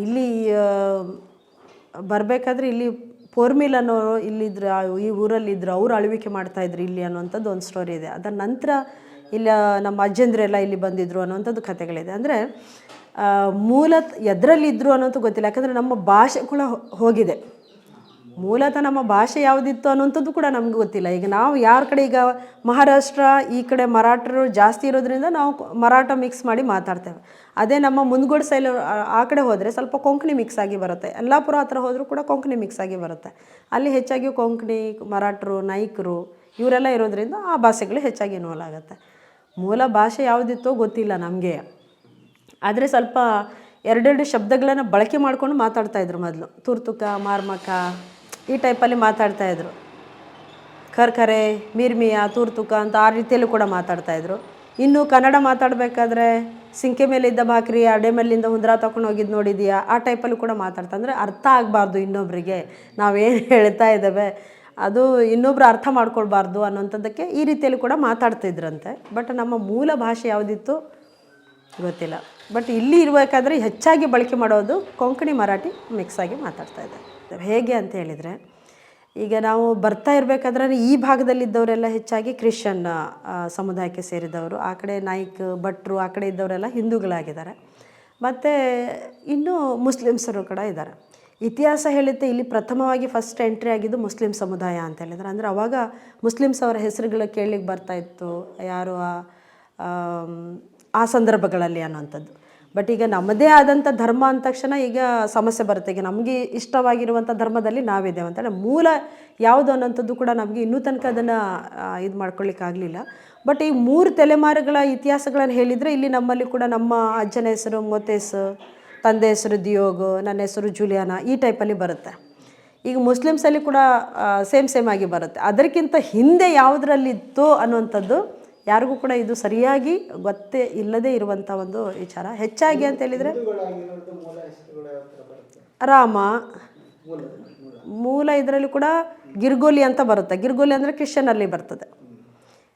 ಇಲ್ಲಿ ಬರಬೇಕಾದ್ರೆ ಇಲ್ಲಿ ಪೋರ್ಮಿಲ್ ಅನ್ನೋರು ಇಲ್ಲಿದ್ರು, ಈ ಊರಲ್ಲಿದ್ದರು, ಅವ್ರು ಆಳ್ವಿಕೆ ಮಾಡ್ತಾಯಿದ್ರು ಇಲ್ಲಿ ಅನ್ನೋವಂಥದ್ದು ಒಂದು ಸ್ಟೋರಿ ಇದೆ. ಅದರ ನಂತರ ಇಲ್ಲ ನಮ್ಮ ಅಜ್ಜಂದ್ರೆಲ್ಲ ಇಲ್ಲಿ ಬಂದಿದ್ದರು ಅನ್ನೋವಂಥದ್ದು ಕಥೆಗಳಿದೆ. ಅಂದರೆ ಮೂಲತಃ ಎದರಲ್ಲಿದ್ದರು ಅನ್ನೋದು ಗೊತ್ತಿಲ್ಲ, ಯಾಕಂದರೆ ನಮ್ಮ ಭಾಷೆ ಕೂಡ ಹೋಗಿದೆ. ಮೂಲತಃ ನಮ್ಮ ಭಾಷೆ ಯಾವುದಿತ್ತು ಅನ್ನೋಂಥದ್ದು ಕೂಡ ನಮ್ಗೆ ಗೊತ್ತಿಲ್ಲ. ಈಗ ನಾವು ಯಾರ ಕಡೆ, ಈಗ ಮಹಾರಾಷ್ಟ್ರ ಈ ಕಡೆ ಮರಾಠರು ಜಾಸ್ತಿ ಇರೋದ್ರಿಂದ ನಾವು ಮರಾಠ ಮಿಕ್ಸ್ ಮಾಡಿ ಮಾತಾಡ್ತೇವೆ. ಅದೇ ನಮ್ಮ ಮುಂದ್ಗೋಡು ಸೈಲ್ ಆ ಕಡೆ ಹೋದರೆ ಸ್ವಲ್ಪ ಕೊಂಕಣಿ ಮಿಕ್ಸ್ ಆಗಿ ಬರುತ್ತೆ. ಯಲ್ಲಾಪುರ ಹತ್ರ ಹೋದರೂ ಕೂಡ ಕೊಂಕಣಿ ಮಿಕ್ಸ್ ಆಗಿ ಬರುತ್ತೆ. ಅಲ್ಲಿ ಹೆಚ್ಚಾಗಿ ಕೊಂಕಣಿ, ಮರಾಠರು, ನಾಯ್ಕರು ಇವರೆಲ್ಲ ಇರೋದ್ರಿಂದ ಆ ಭಾಷೆಗಳು ಹೆಚ್ಚಾಗಿ ಇನ್ವಾಲ್ವ್ ಆಗುತ್ತೆ. ಮೂಲ ಭಾಷೆ ಯಾವುದಿತ್ತೋ ಗೊತ್ತಿಲ್ಲ ನಮಗೆ. ಆದರೆ ಸ್ವಲ್ಪ ಎರಡೆರಡು ಶಬ್ದಗಳನ್ನು ಬಳಕೆ ಮಾಡ್ಕೊಂಡು ಮಾತಾಡ್ತಾಯಿದ್ರು ಮೊದಲು. ತುರ್ತುಕ, ಮಾರ್ಮಕ ಈ ಟೈಪಲ್ಲಿ ಮಾತಾಡ್ತಾಯಿದ್ರು. ಕರ್ಕರೆ, ಮಿರ್ಮಿಯ, ತುರ್ತುಕ ಅಂತ ಆ ರೀತಿಯಲ್ಲೂ ಕೂಡ ಮಾತಾಡ್ತಾಯಿದ್ರು. ಇನ್ನು ಕನ್ನಡ ಮಾತಾಡಬೇಕಾದ್ರೆ ಸಿಂಕೆ ಮೇಲೆ ಇದ್ದ ಭಾಕ್ರಿ ಅಡೆ ಮೇಲಿಂದ ಹುಂದ್ರ ತಗೊಂಡು ಹೋಗಿದ್ದು ನೋಡಿದೆಯಾ, ಆ ಟೈಪಲ್ಲೂ ಕೂಡ ಮಾತಾಡ್ತಾ. ಅಂದರೆ ಅರ್ಥ ಆಗಬಾರ್ದು ಇನ್ನೊಬ್ಬರಿಗೆ, ನಾವೇನು ಹೇಳ್ತಾ ಇದ್ದೇವೆ ಅದು ಇನ್ನೊಬ್ರು ಅರ್ಥ ಮಾಡ್ಕೊಳ್ಬಾರ್ದು ಅನ್ನೋಂಥದ್ದಕ್ಕೆ ಈ ರೀತಿಯಲ್ಲಿ ಕೂಡ ಮಾತಾಡ್ತಿದ್ರಂತೆ. ಬಟ್ ನಮ್ಮ ಮೂಲ ಭಾಷೆ ಯಾವುದಿತ್ತು ಗೊತ್ತಿಲ್ಲ. ಬಟ್ ಇಲ್ಲಿ ಇರಬೇಕಾದ್ರೆ ಹೆಚ್ಚಾಗಿ ಬಳಕೆ ಮಾಡೋದು ಕೊಂಕಣಿ, ಮರಾಠಿ ಮಿಕ್ಸ್ ಆಗಿ ಮಾತಾಡ್ತಾ ಇದ್ದಾರೆ. ಹೇಗೆ ಅಂತ ಹೇಳಿದರೆ, ಈಗ ನಾವು ಬರ್ತಾ ಇರಬೇಕಾದ್ರೆ ಈ ಭಾಗದಲ್ಲಿದ್ದವರೆಲ್ಲ ಹೆಚ್ಚಾಗಿ ಕ್ರಿಶ್ಚಿಯನ್ ಸಮುದಾಯಕ್ಕೆ ಸೇರಿದವರು. ಆ ಕಡೆ ನಾಯ್ಕ್, ಭಟ್ರು ಆ ಕಡೆ ಇದ್ದವರೆಲ್ಲ ಹಿಂದೂಗಳಾಗಿದ್ದಾರೆ. ಮತ್ತು ಇನ್ನೂ ಮುಸ್ಲಿಮ್ಸರು ಕೂಡ ಇದ್ದಾರೆ. ಇತಿಹಾಸ ಹೇಳುತ್ತೆ ಇಲ್ಲಿ ಪ್ರಥಮವಾಗಿ ಫಸ್ಟ್ ಎಂಟ್ರಿ ಆಗಿದ್ದು ಮುಸ್ಲಿಂ ಸಮುದಾಯ ಅಂತ ಹೇಳಿದ್ರೆ. ಅಂದರೆ ಅವಾಗ ಮುಸ್ಲಿಮ್ಸ್ ಅವರ ಹೆಸರುಗಳು ಕೇಳಲಿಕ್ಕೆ ಬರ್ತಾಯಿತ್ತು, ಯಾರು ಆ ಸಂದರ್ಭಗಳಲ್ಲಿ ಅನ್ನೋಂಥದ್ದು. ಬಟ್ ಈಗ ನಮ್ಮದೇ ಆದಂಥ ಧರ್ಮ ಅಂದ ತಕ್ಷಣ ಈಗ ಸಮಸ್ಯೆ ಬರುತ್ತೆ. ಈಗ ನಮಗೆ ಇಷ್ಟವಾಗಿರುವಂಥ ಧರ್ಮದಲ್ಲಿ ನಾವಿದ್ದೇವೆ ಅಂತೇಳಿ ಮೂಲ ಯಾವುದು ಅನ್ನೋಂಥದ್ದು ಕೂಡ ನಮಗೆ ಇನ್ನೂ ತನಕ ಅದನ್ನು ಇದು ಮಾಡ್ಕೊಳ್ಳಿಕ್ಕಾಗಲಿಲ್ಲ. ಬಟ್ ಈ 3 ತಲೆಮಾರುಗಳ ಇತಿಹಾಸಗಳನ್ನು ಹೇಳಿದರೆ ಇಲ್ಲಿ ನಮ್ಮಲ್ಲಿ ಕೂಡ ನಮ್ಮ ಅಜ್ಜನ ಹೆಸರು ಮೊತೇಸ್, ತಂದೆ ಹೆಸರು ದಿಯೋಗ್, ನನ್ನ ಹೆಸರು ಜೂಲಿಯಾನ ಈ ಟೈಪಲ್ಲಿ ಬರುತ್ತೆ. ಈಗ ಮುಸ್ಲಿಮ್ಸಲ್ಲಿ ಕೂಡ ಸೇಮ್ ಆಗಿ ಬರುತ್ತೆ. ಅದಕ್ಕಿಂತ ಹಿಂದೆ ಯಾವುದರಲ್ಲಿತ್ತು ಅನ್ನುವಂಥದ್ದು ಯಾರಿಗೂ ಕೂಡ ಇದು ಸರಿಯಾಗಿ ಗೊತ್ತೇ ಇಲ್ಲದೇ ಇರುವಂಥ ಒಂದು ವಿಚಾರ. ಹೆಚ್ಚಾಗಿ ಅಂತ ಹೇಳಿದರೆ ರಾಮ ಮೂಲ ಇದರಲ್ಲಿ ಕೂಡ ಗಿರ್ಗೋಲಿ ಅಂತ ಬರುತ್ತೆ. ಗಿರ್ಗೋಲಿ ಅಂದರೆ ಕ್ರಿಶ್ಚಿಯನಲ್ಲಿ ಬರ್ತದೆ.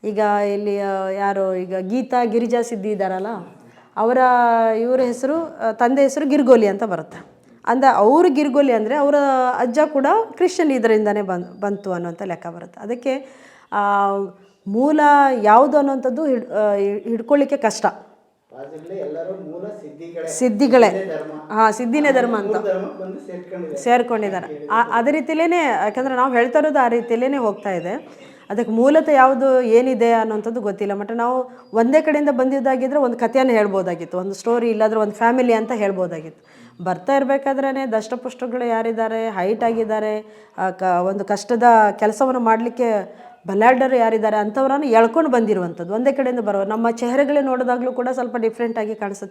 ಈಗ ಇಲ್ಲಿ ಯಾರು ಈಗ ಗೀತಾ ಗಿರಿಜಾ ಸಿದ್ದಿ ಇದ್ದಾರಲ್ಲ, ಇವರ ಹೆಸರು, ತಂದೆ ಹೆಸರು ಗಿರ್ಗೋಲಿ ಅಂತ ಬರುತ್ತೆ. ಅಂದರೆ ಅವರು ಗಿರ್ಗೋಲಿ ಅಂದರೆ ಅವರ ಅಜ್ಜ ಕೂಡ ಕ್ರಿಶ್ಚಿಯನ್ ಇದರಿಂದನೇ ಬಂತು ಅನ್ನೋಂಥ ಲೆಕ್ಕ ಬರುತ್ತೆ. ಅದಕ್ಕೆ ಮೂಲ ಯಾವುದು ಅನ್ನೋಂಥದ್ದು ಹಿಡ್ಕೊಳ್ಳಿಕ್ಕೆ ಕಷ್ಟ. ಸಿದ್ಧಿಗಳೇ, ಸಿದ್ಧಿನೇ ಧರ್ಮ ಅಂತ ಸೇರ್ಕೊಂಡಿದ್ದಾರೆ. ಅದೇ ರೀತಿಯಲ್ಲೇ, ಯಾಕಂದರೆ ನಾವು ಹೇಳ್ತಾ ಇರೋದು ಆ ರೀತಿಯಲ್ಲೇ ಹೋಗ್ತಾ ಇದೆ. ಅದಕ್ಕೆ ಮೂಲತಃ ಯಾವುದು ಏನಿದೆ ಅನ್ನೋಂಥದ್ದು ಗೊತ್ತಿಲ್ಲ. ಮತ್ತು ನಾವು ಒಂದೇ ಕಡೆಯಿಂದ ಬಂದಿದ್ದಾಗಿದ್ದರೆ ಒಂದು ಕಥೆಯನ್ನು ಹೇಳ್ಬೋದಾಗಿತ್ತು, ಒಂದು ಸ್ಟೋರಿ, ಇಲ್ಲಾಂದರೆ ಒಂದು ಫ್ಯಾಮಿಲಿ ಅಂತ ಹೇಳ್ಬೋದಾಗಿತ್ತು. ಬರ್ತಾ ಇರಬೇಕಾದ್ರೇ ದಷ್ಟಪುಷ್ಟಗಳು ಯಾರಿದ್ದಾರೆ, ಹೈಟ್ ಆಗಿದ್ದಾರೆ, ಒಂದು ಕಷ್ಟದ ಕೆಲಸವನ್ನು ಮಾಡಲಿಕ್ಕೆ ಬಲಾಢ್ಯರು ಯಾರಿದ್ದಾರೆ ಅಂಥವ್ರನ್ನು ಎಳ್ಕೊಂಡು ಬಂದಿರುವಂಥದ್ದು. ಒಂದೇ ಕಡೆಯಿಂದ ಬರೋ ನಮ್ಮ ಚೆಹರೆಗಳೇ ನೋಡಿದಾಗಲೂ ಕೂಡ ಸ್ವಲ್ಪ ಡಿಫ್ರೆಂಟಾಗಿ ಕಾಣಿಸುತ್ತೆ.